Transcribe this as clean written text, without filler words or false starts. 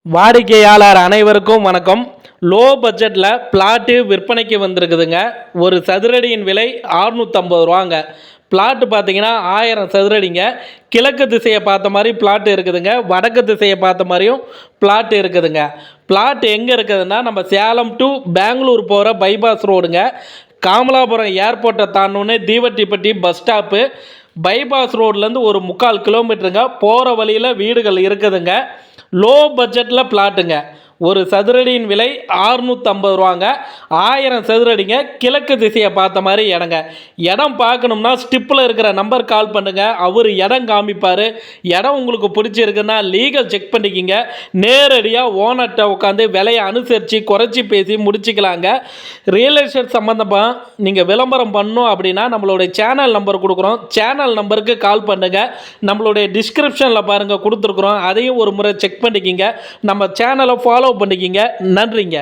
வாடிக்கையாளர் அனைவருக்கும் வணக்கம். லோ பட்ஜெட்டில் பிளாட்டு விற்பனைக்கு வந்திருக்குதுங்க. ஒரு சதுரடியின் விலை 650 ரூபாங்க. பிளாட்டு பார்த்தீங்கன்னா 1000 சதுரடிங்க. கிழக்கு திசையை பார்த்த மாதிரி பிளாட்டு இருக்குதுங்க, வடக்கு திசையை பார்த்த மாதிரியும் பிளாட்டு இருக்குதுங்க. பிளாட் எங்கே இருக்குதுன்னா நம்ம சேலம் டு பெங்களூர் போகிற பைபாஸ் ரோடுங்க. காமலாபுரம் ஏர்போர்ட்டை தாண்டோன்னே தீவட்டிப்பட்டி பஸ் ஸ்டாப்பு. பைபாஸ் ரோட்லேருந்து ஒரு 3/4 கிலோமீட்டருங்க. போகிற வழியில் வீடுகள் இருக்குதுங்க. லோ பட்ஜெட்டில் பிளாட்டுங்க. ஒரு சதுரடியின் விலை 650 ரூபாங்க. 1000 சதுரடிங்க. கிழக்கு திசையை பார்த்த மாதிரி இடங்க. இடம் பார்க்கணும்னா ஸ்டிப்பில் இருக்கிற நம்பர் கால் பண்ணுங்கள். அவர் இடம் காமிப்பார். இடம் உங்களுக்கு பிடிச்சிருக்குன்னா லீகல் செக் பண்ணிக்கிங்க. நேரடியாக ஓனர்கிட்ட உட்காந்து விலையை அனுசரித்து குறைச்சி பேசி முடிச்சுக்கலாங்க. ரியல் எஸ்டேட் சம்மந்தமாக நீங்கள் விளம்பரம் பண்ணணும் அப்படின்னா நம்மளுடைய சேனல் நம்பர் கொடுக்குறோம். சேனல் நம்பருக்கு கால் பண்ணுங்கள். நம்மளுடைய டிஸ்கிரிப்ஷனில் பாருங்கள் கொடுத்துருக்குறோம். அதையும் ஒரு முறை செக் பண்ணிக்கிங்க. நம்ம சேனலை ஃபாலோ பண்ணிக்கிங்க. நன்றிங்க.